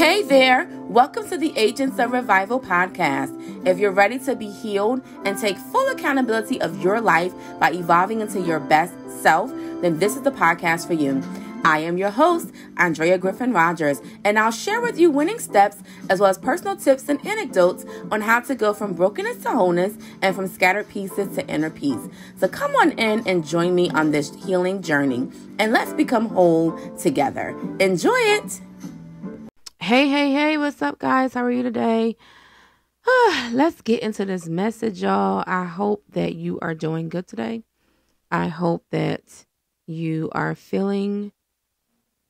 Hey there, welcome to the Agents of Revival podcast. If you're ready to be healed and take full accountability of your life by evolving into your best self, then this is the podcast for you. I am your host, Andrea Griffin Rogers, and I'll share with you winning steps as well as personal tips and anecdotes on how to go from brokenness to wholeness and from scattered pieces to inner peace. So come on in and join me on this healing journey, and let's become whole together. Enjoy it. Hey, what's up, guys? How are you today? Let's get into this message, y'all. I hope that you are doing good today. I hope that you are feeling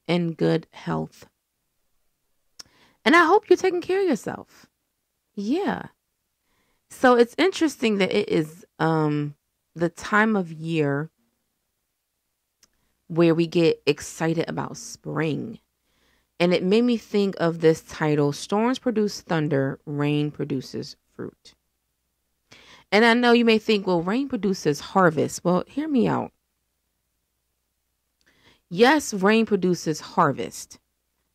in good health. And I hope you're taking care of yourself. Yeah. So it's interesting that it is the time of year where we get excited about spring. And it made me think of this title, Storms Produce Thunder, Rain Produces Fruit. And I know you may think, well, rain produces harvest. Well, hear me out. Yes, rain produces harvest.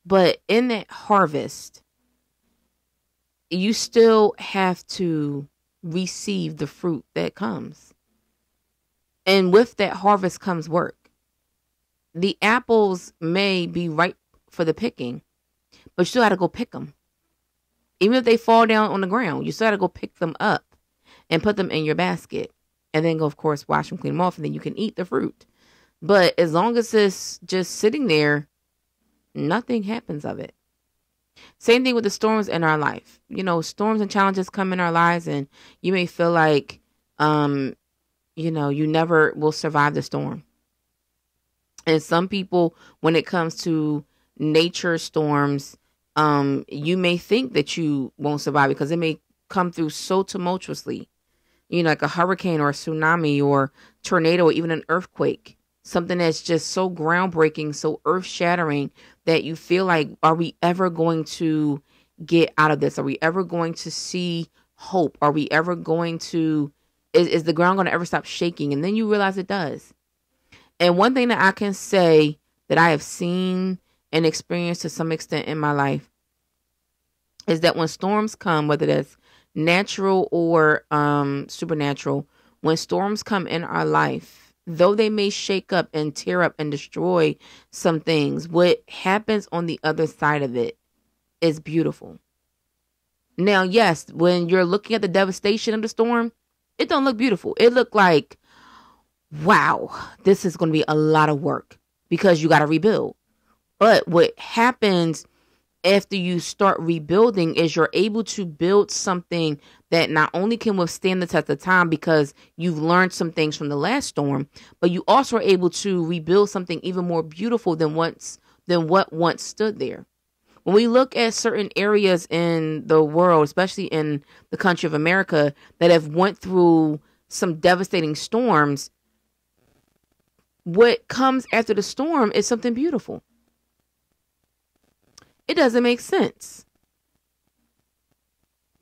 But in that harvest, you still have to receive the fruit that comes. And with that harvest comes work. The apples may be ripe for the picking, but you still got to go pick them. Even if they fall down on the ground, you still got to go pick them up and put them in your basket, and then go, of course, wash them, clean them off, and then you can eat the fruit. But as long as it's just sitting there, nothing happens of it. Same thing with the storms in our life. You know, storms and challenges come in our lives, and you may feel like, you never will survive the storm. And some people, when it comes to nature storms, you may think that you won't survive because it may come through so tumultuously, like a hurricane or a tsunami or tornado or even an earthquake, something that's just so groundbreaking, so earth shattering that you feel like, are we ever going to get out of this? Are we ever going to see hope? Are we ever going to, is the ground going to ever stop shaking? And then you realize it does. And one thing that I can say that I have seen and experienced to some extent in my life is that when storms come, whether that's natural or supernatural, when storms come in our life, though they may shake up and tear up and destroy some things, what happens on the other side of it is beautiful. Now, yes, when you're looking at the devastation of the storm, it don't look beautiful. It look like, wow, this is going to be a lot of work because you got to rebuild. But what happens after you start rebuilding is you're able to build something that not only can withstand the test of time because you've learned some things from the last storm, but you also are able to rebuild something even more beautiful than what once stood there. When we look at certain areas in the world, especially in the country of America, that have went through some devastating storms, what comes after the storm is something beautiful. It doesn't make sense.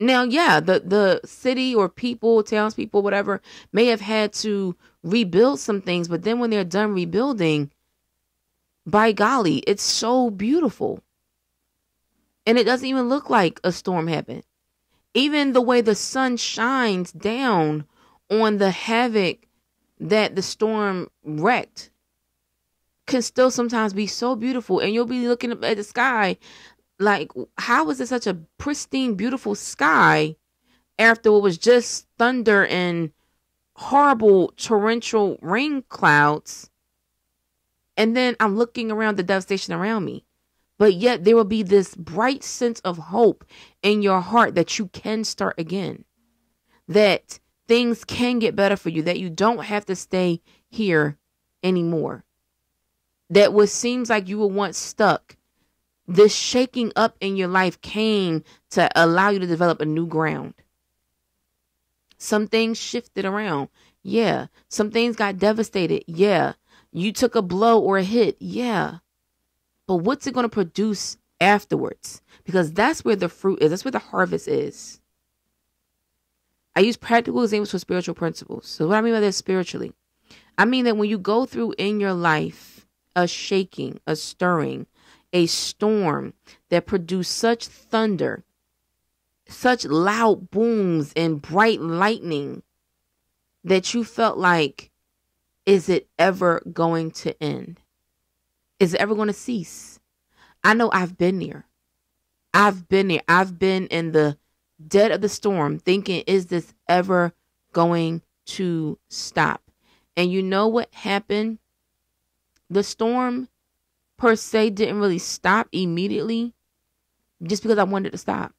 Now, yeah, the city or people, townspeople, whatever, may have had to rebuild some things, but then when they're done rebuilding, by golly, it's so beautiful. And it doesn't even look like a storm happened. Even the way the sun shines down on the havoc that the storm wrecked can still sometimes be so beautiful. And you'll be looking up at the sky like, how is it such a pristine, beautiful sky after what was just thunder and horrible torrential rain clouds? And then I'm looking around the devastation around me. But yet there will be this bright sense of hope in your heart that you can start again. That things can get better for you. That you don't have to stay here anymore. That what seems like you were once stuck, this shaking up in your life came to allow you to develop a new ground. Some things shifted around. Yeah. Some things got devastated. Yeah. You took a blow or a hit. Yeah. But what's it going to produce afterwards? Because that's where the fruit is. That's where the harvest is. I use practical examples for spiritual principles. So what I mean by that spiritually, I mean that when you go through in your life a shaking, a stirring, a storm that produced such thunder, such loud booms and bright lightning that you felt like, is it ever going to end? Is it ever going to cease? I know I've been there. I've been there. I've been in the dead of the storm thinking, is this ever going to stop? And you know what happened? The storm per se didn't really stop immediately just because I wanted it to stop.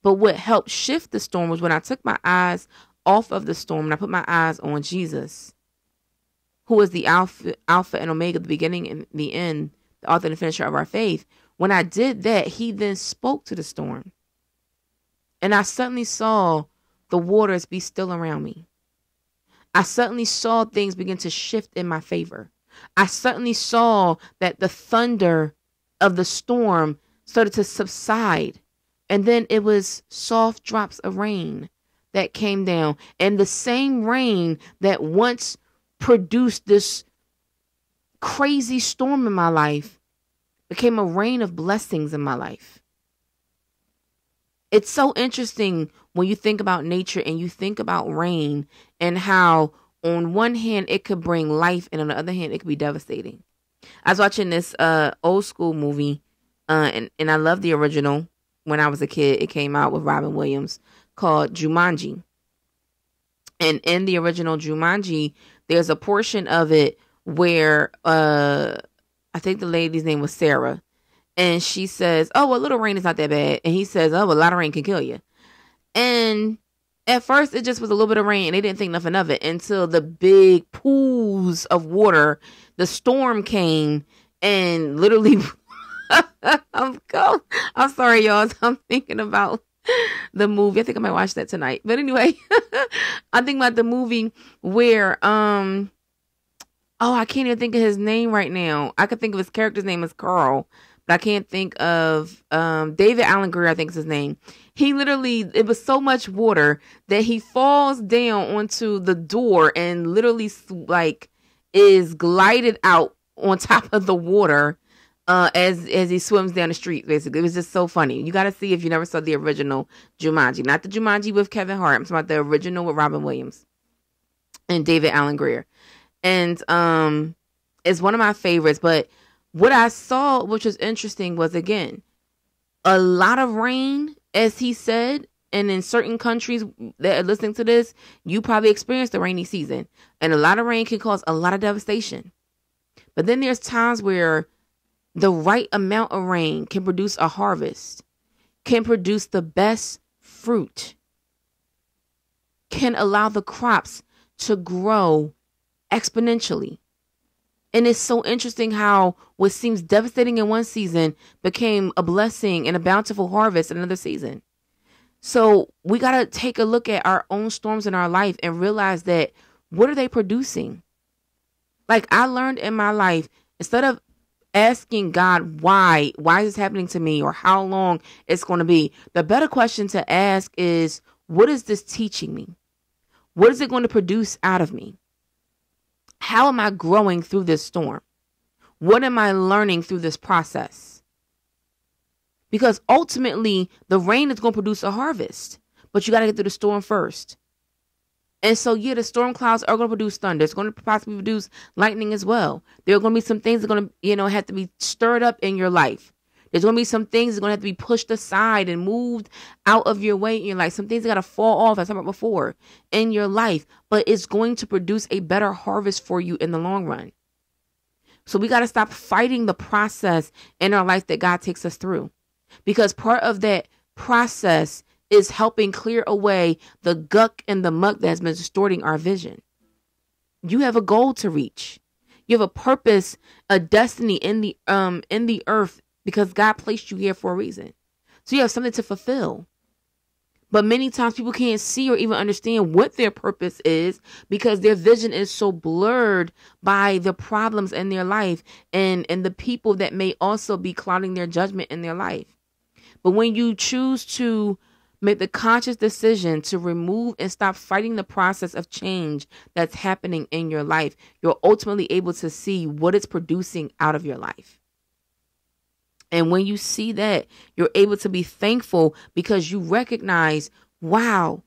But what helped shift the storm was when I took my eyes off of the storm and I put my eyes on Jesus, who is the Alpha and Omega, the beginning and the end, the author and the finisher of our faith. When I did that, he then spoke to the storm. And I suddenly saw the waters be still around me. I suddenly saw things begin to shift in my favor. I suddenly saw that the thunder of the storm started to subside. And then it was soft drops of rain that came down. And the same rain that once produced this crazy storm in my life became a rain of blessings in my life. It's so interesting when you think about nature and you think about rain and how on one hand it could bring life and on the other hand it could be devastating. I was watching this old school movie and I love the original. When I was a kid, it came out with Robin Williams, called Jumanji. And in the original Jumanji, there's a portion of it where I think the lady's name was Sarah. And she says, oh, a little rain is not that bad. And he says, oh, a lot of rain can kill you. And at first, it just was a little bit of rain. And they didn't think nothing of it until the big pools of water, the storm came and literally... I'm sorry, y'all. I'm thinking about the movie. I think I might watch that tonight. But anyway, I'm thinking about the movie where I can't even think of his name right now. I could think of his character's name as Carl, but I can't think of David Allen Greer, I think is his name. He literally, it was so much water that he falls down onto the door and literally like is glided out on top of the water. As he swims down the street, basically. It was just so funny. You got to see if you never saw the original Jumanji. Not the Jumanji with Kevin Hart. I'm talking about the original with Robin Williams and David Allen Greer. And it's one of my favorites. But what I saw, which was interesting, was, again, a lot of rain, as he said. And in certain countries that are listening to this, you probably experienced the rainy season. And a lot of rain can cause a lot of devastation. But then there's times where the right amount of rain can produce a harvest, can produce the best fruit, can allow the crops to grow exponentially. And it's so interesting how what seems devastating in one season became a blessing and a bountiful harvest in another season. So we got to take a look at our own storms in our life and realize that, what are they producing? Like, I learned in my life, instead of asking God, why is this happening to me, or how long it's going to be, the better question to ask is, what is this teaching me? What is it going to produce out of me? How am I growing through this storm? What am I learning through this process? Because ultimately, the rain is going to produce a harvest, but you got to get through the storm first. And so, yeah, the storm clouds are going to produce thunder. It's going to possibly produce lightning as well. There are going to be some things that are going to, have to be stirred up in your life. There's going to be some things that are going to have to be pushed aside and moved out of your way in your life. Some things that got to fall off, as I talked about before, in your life. But it's going to produce a better harvest for you in the long run. So we got to stop fighting the process in our life that God takes us through. Because part of that process is helping clear away the gunk and the muck that has been distorting our vision. You have a goal to reach. You have a purpose, a destiny in the earth, because God placed you here for a reason. So you have something to fulfill. But many times people can't see or even understand what their purpose is because their vision is so blurred by the problems in their life and the people that may also be clouding their judgment in their life. But when you choose to make the conscious decision to remove and stop fighting the process of change that's happening in your life, you're ultimately able to see what it's producing out of your life. And when you see that, you're able to be thankful because you recognize, wow,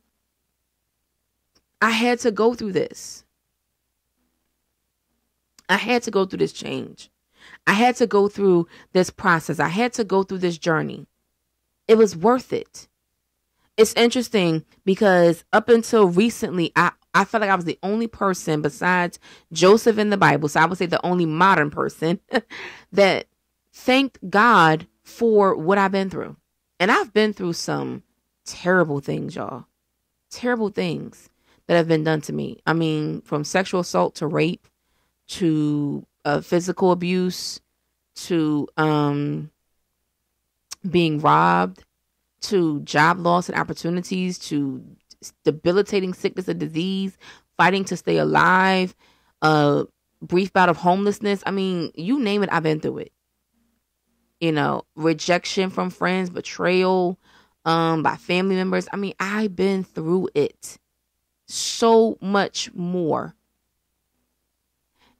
I had to go through this. I had to go through this change. I had to go through this process. I had to go through this journey. It was worth it. It's interesting because up until recently, I felt like I was the only person besides Joseph in the Bible. So I would say the only modern person that thanked God for what I've been through. And I've been through some terrible things, y'all. Terrible things that have been done to me. I mean, from sexual assault to rape to physical abuse to being robbed to job loss and opportunities to debilitating sickness and disease, fighting to stay alive, brief bout of homelessness. I mean, you name it, I've been through it. You know, rejection from friends, betrayal by family members. I mean, I've been through it. So much more.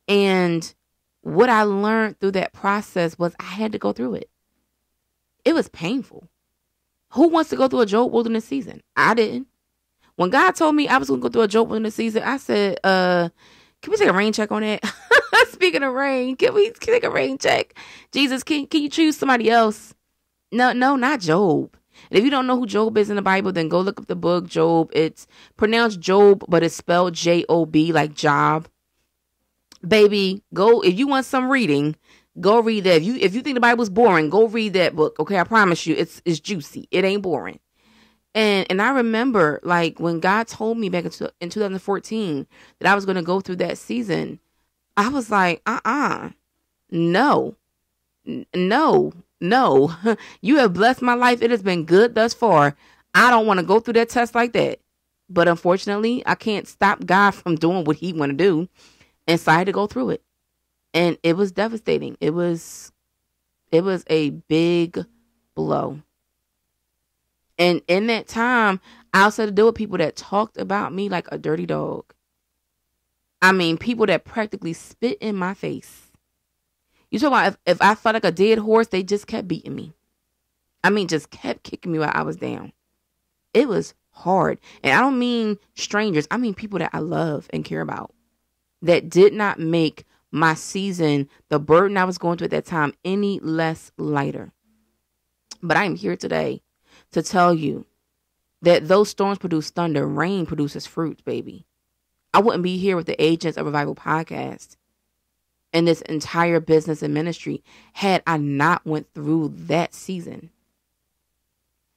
And what I learned through that process was I had to go through it. It was painful. Who wants to go through a Job wilderness season? I didn't. When God told me I was going to go through a Job wilderness season, I said, can we take a rain check on that? Speaking of rain, can we take a rain check? Jesus, can you choose somebody else? No, not Job. And if you don't know who Job is in the Bible, then go look up the book Job. It's pronounced Job, but it's spelled J-O-B, like job. Baby, go, if you want some reading, go read that. If you think the Bible's boring, go read that book. Okay, I promise you, it's juicy. It ain't boring. And I remember, like, when God told me back in 2014 that I was going to go through that season, I was like, no. You have blessed my life. It has been good thus far. I don't want to go through that test like that. But unfortunately, I can't stop God from doing what he want to do. And so I had to go through it. And it was devastating. It was a big blow. And in that time, I also had to deal with people that talked about me like a dirty dog. I mean, people that practically spit in my face. You talk about if I felt like a dead horse, they just kept beating me. I mean, just kept kicking me while I was down. It was hard. And I don't mean strangers. I mean people that I love and care about. That did not make my season, the burden I was going through at that time, any less lighter. But I am here today to tell you that those storms produce thunder, rain produces fruit, baby. I wouldn't be here with the Agents of Revival podcast and this entire business and ministry had I not went through that season.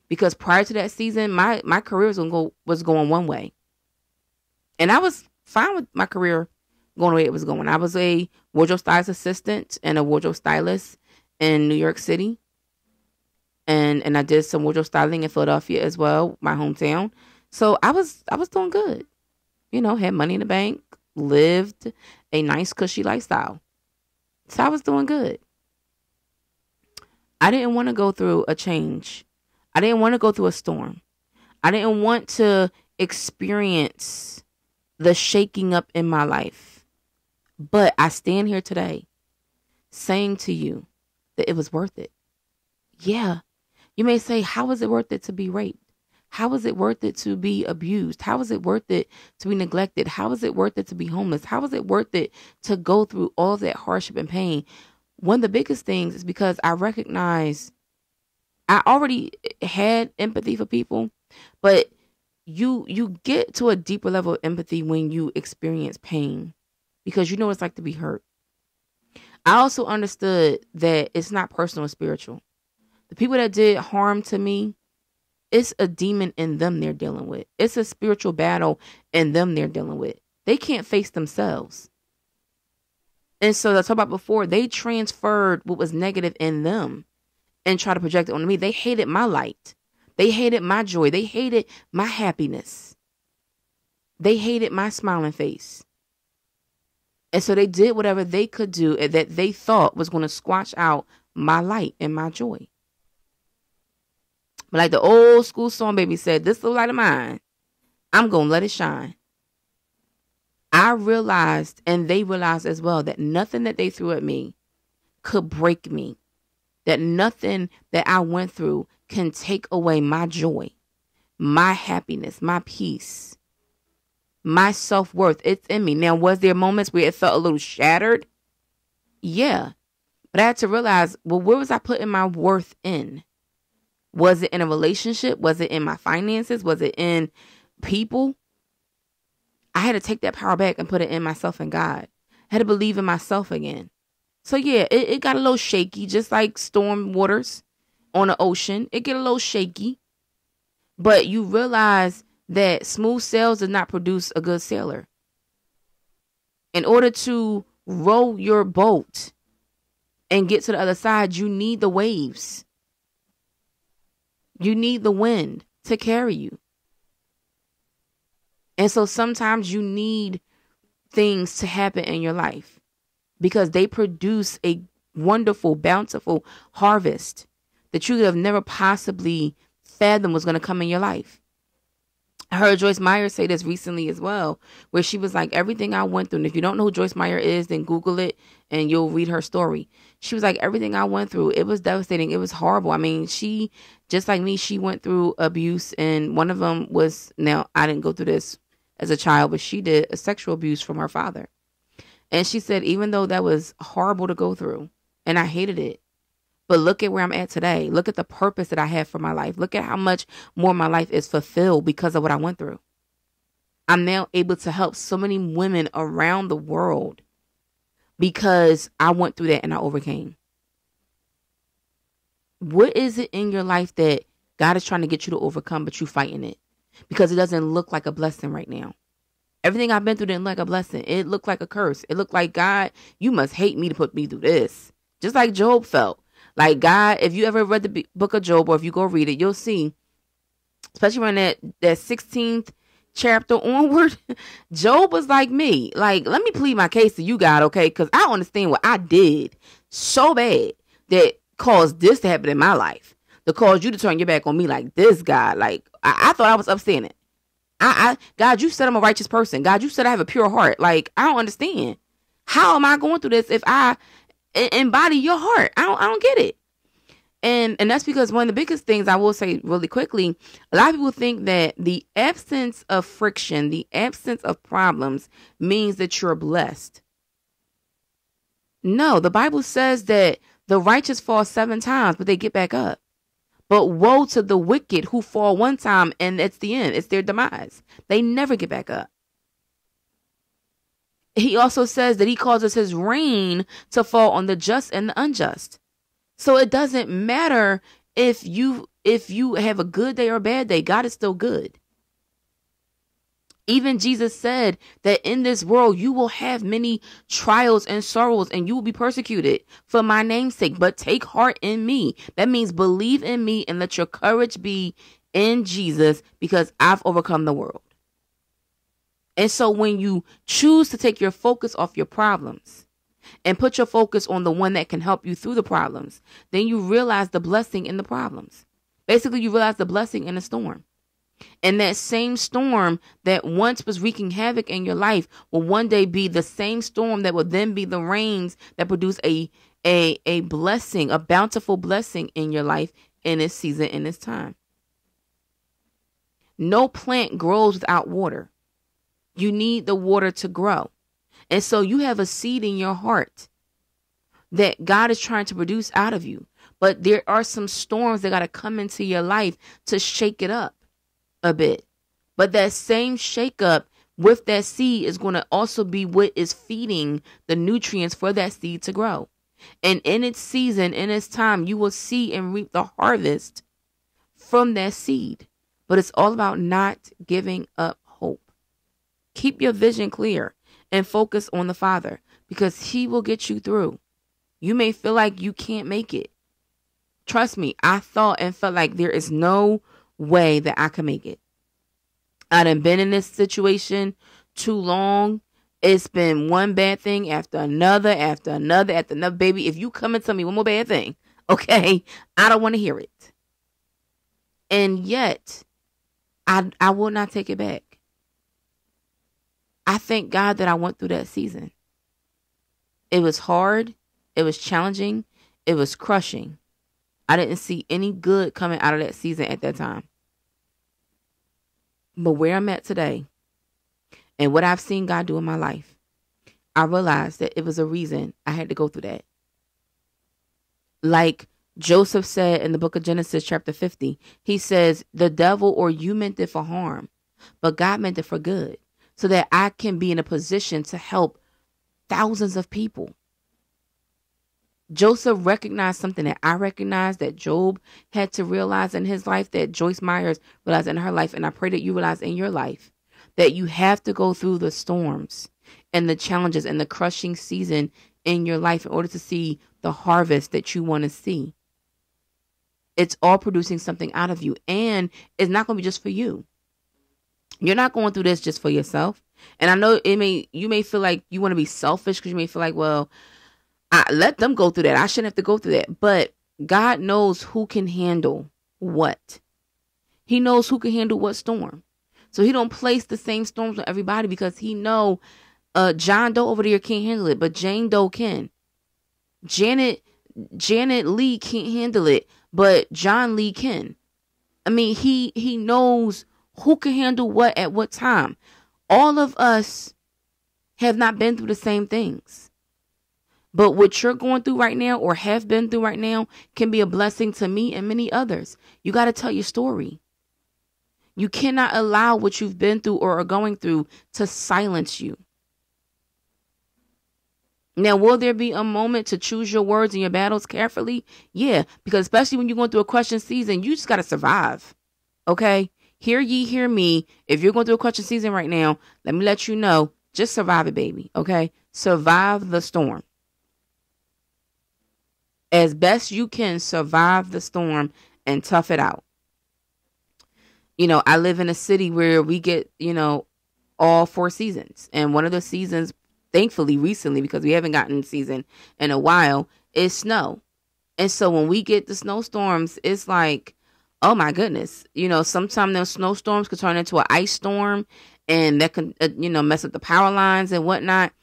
Because prior to that season, my career was going one way. And I was fine with my career going the way it was going. I was a wardrobe stylist assistant and a wardrobe stylist in New York City. And I did some wardrobe styling in Philadelphia as well, my hometown. So I was doing good. You know, had money in the bank, lived a nice cushy lifestyle. So I was doing good. I didn't want to go through a change. I didn't want to go through a storm. I didn't want to experience the shaking up in my life. But I stand here today saying to you that it was worth it. Yeah. You may say, how is it worth it to be raped? How is it worth it to be abused? How is it worth it to be neglected? How is it worth it to be homeless? How is it worth it to go through all that hardship and pain? One of the biggest things is because I recognize I already had empathy for people, but you get to a deeper level of empathy when you experience pain because you know what it's like to be hurt. I also understood that it's not personal, it's spiritual. The people that did harm to me, it's a demon in them they're dealing with. It's a spiritual battle in them they're dealing with. They can't face themselves. And so, as I talked about before, they transferred what was negative in them and tried to project it onto me. They hated my light. They hated my joy. They hated my happiness. They hated my smiling face. And so they did whatever they could do that they thought was going to squash out my light and my joy. But like the old school song baby said, this little light of mine, I'm going to let it shine. I realized, and they realized as well, that nothing that they threw at me could break me. that nothing that I went through can take away my joy, my happiness, my peace, my self-worth. It's in me. Now, was there moments where it felt a little shattered? Yeah. But I had to realize, well, where was I putting my worth in? Was it in a relationship? Was it in my finances? Was it in people? I had to take that power back and put it in myself and God. I had to believe in myself again. So yeah, it got a little shaky, just like storm waters on the ocean. It get a little shaky. But you realize that smooth sails does not produce a good sailor. In order to row your boat and get to the other side, you need the waves. You need the wind to carry you. And so sometimes you need things to happen in your life because they produce a wonderful, bountiful harvest that you have never possibly fathomed was going to come in your life. I heard Joyce Meyer say this recently as well, where she was like, everything I went through, and if you don't know who Joyce Meyer is, then Google it and you'll read her story. She was like, everything I went through, it was devastating. It was horrible. I mean, she, just like me, she went through abuse, and one of them was, now I didn't go through this as a child, but she did a sexual abuse from her father. And she said, even though that was horrible to go through, and I hated it, but look at where I'm at today. Look at the purpose that I have for my life. Look at how much more my life is fulfilled because of what I went through. I'm now able to help so many women around the world because I went through that and I overcame. What is it in your life that God is trying to get you to overcome, but you fighting it? Because it doesn't look like a blessing right now. Everything I've been through didn't look like a blessing. It looked like a curse. It looked like, God, you must hate me to put me through this. Just like Job felt. Like, God, if you ever read the book of Job, or if you go read it, you'll see, especially around that 16th chapter onward, Job was like me. Like, let me plead my case to you, God, okay? Because I don't understand what I did so bad that caused this to happen in my life. To cause you to turn your back on me like this, God. Like, I thought I was upstanding. God, you said I'm a righteous person. God, you said I have a pure heart. Like, I don't understand. How am I going through this if I embody your heart? I don't get it. And that's because one of the biggest things I will say really quickly, a lot of people think that the absence of friction, the absence of problems means that you're blessed. No, the Bible says that the righteous fall 7 times, but they get back up. But woe to the wicked who fall one time and it's the end. It's their demise. They never get back up. He also says that he causes his rain to fall on the just and the unjust. So it doesn't matter if you have a good day or a bad day. God is still good. Even Jesus said that in this world you will have many trials and sorrows and you will be persecuted for my name's sake. But take heart in me. That means believe in me and let your courage be in Jesus because I've overcome the world. And so when you choose to take your focus off your problems and put your focus on the one that can help you through the problems, then you realize the blessing in the problems. Basically, you realize the blessing in the storm. And that same storm that once was wreaking havoc in your life will one day be the same storm that will then be the rains that produce a blessing, a bountiful blessing in your life in this season, in this time. No plant grows without water. You need the water to grow. And so you have a seed in your heart that God is trying to produce out of you. But there are some storms that got to come into your life to shake it up a bit. But that same shake up with that seed is going to also be what is feeding the nutrients for that seed to grow. And in its season, in its time, you will see and reap the harvest from that seed. But it's all about not giving up hope. Keep your vision clear and focus on the Father because he will get you through. You may feel like you can't make it. Trust me, I thought and felt like there is no way that I can make it. I done been in this situation too long. It's been one bad thing after another, after another, after another. Baby, if you come and tell me one more bad thing, okay, I don't want to hear it. And yet, I will not take it back. I thank God that I went through that season. It was hard. It was challenging. It was crushing. I didn't see any good coming out of that season at that time. But where I'm at today and what I've seen God do in my life, I realized that it was a reason I had to go through that. Like Joseph said in the book of Genesis, chapter 50, he says, the devil or you meant it for harm, but God meant it for good, so that I can be in a position to help thousands of people. Joseph recognized something that I recognized, that Job had to realize in his life, that Joyce Myers realized in her life, and I pray that you realize in your life, that you have to go through the storms and the challenges and the crushing season in your life in order to see the harvest that you want to see. It's all producing something out of you, and it's not going to be just for you. You're not going through this just for yourself. And I know you may feel like you want to be selfish, because you may feel like, well, I let them go through that. I shouldn't have to go through that. But God knows who can handle what. He knows who can handle what storm. So he don't place the same storms on everybody, because he know John Doe over there can't handle it, but Jane Doe can. Janet Lee can't handle it, but John Lee can. I mean, he knows who can handle what at what time. All of us have not been through the same things. But what you're going through right now, or have been through right now, can be a blessing to me and many others. You got to tell your story. You cannot allow what you've been through or are going through to silence you. Now, will there be a moment to choose your words and your battles carefully? Yeah, because especially when you're going through a question season, you just got to survive. Okay? Hear ye, hear me. If you're going through a question season right now, let me let you know, just survive it, baby. Okay? Survive the storm. As best you can, survive the storm and tough it out. You know, I live in a city where we get, all 4 seasons. And one of the seasons, thankfully, recently, because we haven't gotten a season in a while, is snow. And so when we get the snowstorms, it's like, oh my goodness. Sometimes those snowstorms could turn into an ice storm, and that can, mess up the power lines and whatnot.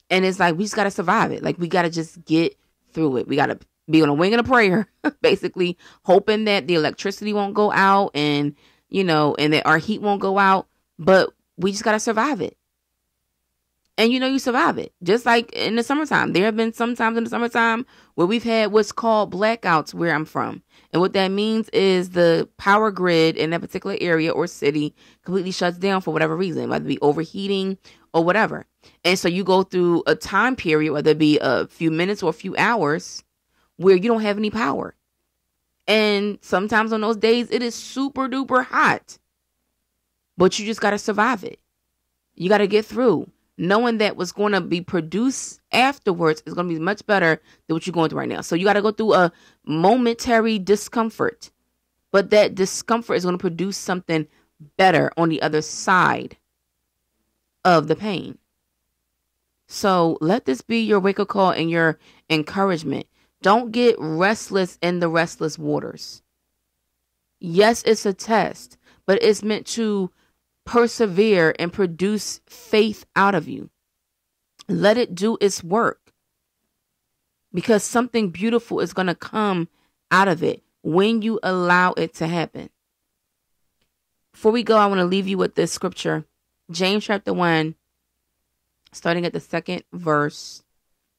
And it's like, we just got to survive it. Like, we got to just get through it. We got to be on a wing and a prayer, basically, hoping that the electricity won't go out and that our heat won't go out. But we just got to survive it. And you survive it. Just like in the summertime. There have been some times in the summertime where we've had what's called blackouts where I'm from. And what that means is the power grid in that particular area or city completely shuts down for whatever reason, whether it be overheating or whatever. And so you go through a time period, whether it be a few minutes or a few hours, where you don't have any power. And sometimes on those days, it is super duper hot. But you just got to survive it. You got to get through, knowing that what's going to be produced afterwards is going to be much better than what you're going through right now. So you got to go through a momentary discomfort. But that discomfort is going to produce something better on the other side of the pain. So let this be your wake-up call and your encouragement. Don't get restless in the restless waters. Yes, it's a test, but it's meant to persevere and produce faith out of you. Let it do its work, because something beautiful is going to come out of it when you allow it to happen. Before we go, I want to leave you with this scripture. James chapter 1, starting at the 2nd verse.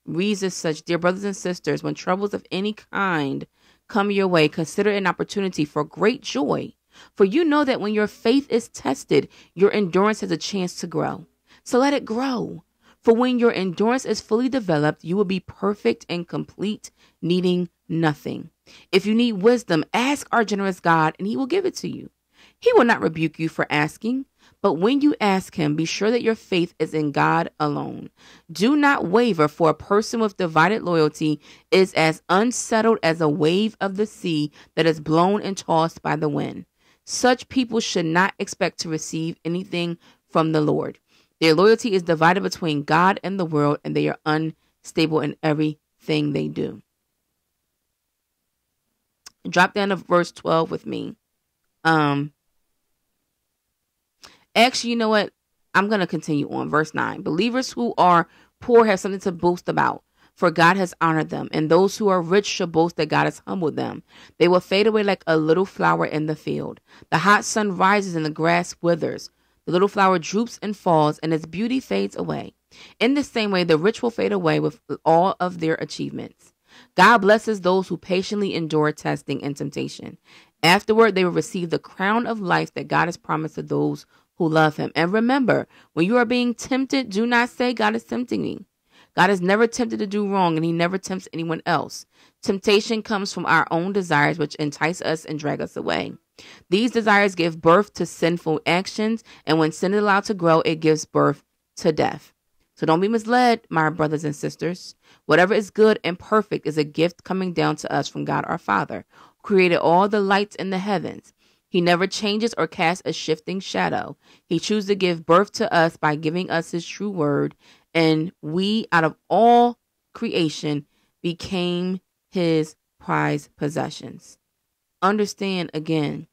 Reads as such: Dear brothers and sisters, when troubles of any kind come your way, consider it an opportunity for great joy. For you know that when your faith is tested, your endurance has a chance to grow. So let it grow. For when your endurance is fully developed, you will be perfect and complete, needing nothing. If you need wisdom, ask our generous God, and he will give it to you. He will not rebuke you for asking, but when you ask him, be sure that your faith is in God alone. Do not waver, for a person with divided loyalty is as unsettled as a wave of the sea that is blown and tossed by the wind. Such people should not expect to receive anything from the Lord. Their loyalty is divided between God and the world, and they are unstable in everything they do. Drop down to verse 12 with me. Actually, you know what? I'm going to continue on. Verse 9. Believers who are poor have something to boast about, for God has honored them. And those who are rich shall boast that God has humbled them. They will fade away like a little flower in the field. The hot sun rises and the grass withers. The little flower droops and falls, and its beauty fades away. In the same way, the rich will fade away with all of their achievements. God blesses those who patiently endure testing and temptation. Afterward, they will receive the crown of life that God has promised to those who love him. And remember, when you are being tempted, do not say, God is tempting me. God is never tempted to do wrong, and he never tempts anyone else. Temptation comes from our own desires, which entice us and drag us away. These desires give birth to sinful actions, and when sin is allowed to grow, it gives birth to death. So don't be misled, my brothers and sisters. Whatever is good and perfect is a gift coming down to us from God our Father, who created all the lights in the heavens. He never changes or casts a shifting shadow. He chooses to give birth to us by giving us his true word, and we, out of all creation, became his prized possessions. Understand again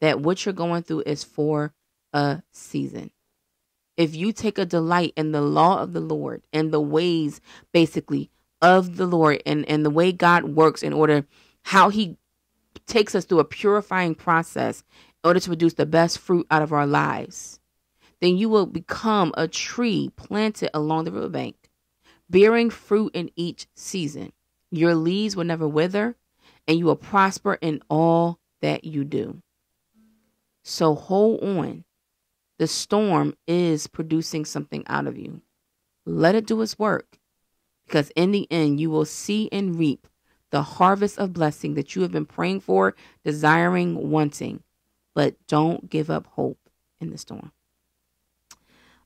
that what you're going through is for a season. If you take a delight in the law of the Lord and the ways, basically, of the Lord and the way God works in order, how he takes us through a purifying process in order to produce the best fruit out of our lives, then you will become a tree planted along the riverbank, bearing fruit in each season. Your leaves will never wither, and you will prosper in all that you do. So hold on. The storm is producing something out of you. Let it do its work, because in the end, you will see and reap the harvest of blessing that you have been praying for, desiring, wanting. But don't give up hope in the storm.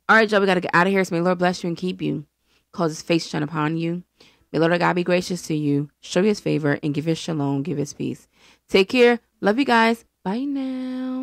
All right, y'all, we got to get out of here. So may the Lord bless you and keep you, cause his face shine upon you. May the Lord God be gracious to you, show you his favor, and give his shalom, give his peace. Take care. Love you guys. Bye now.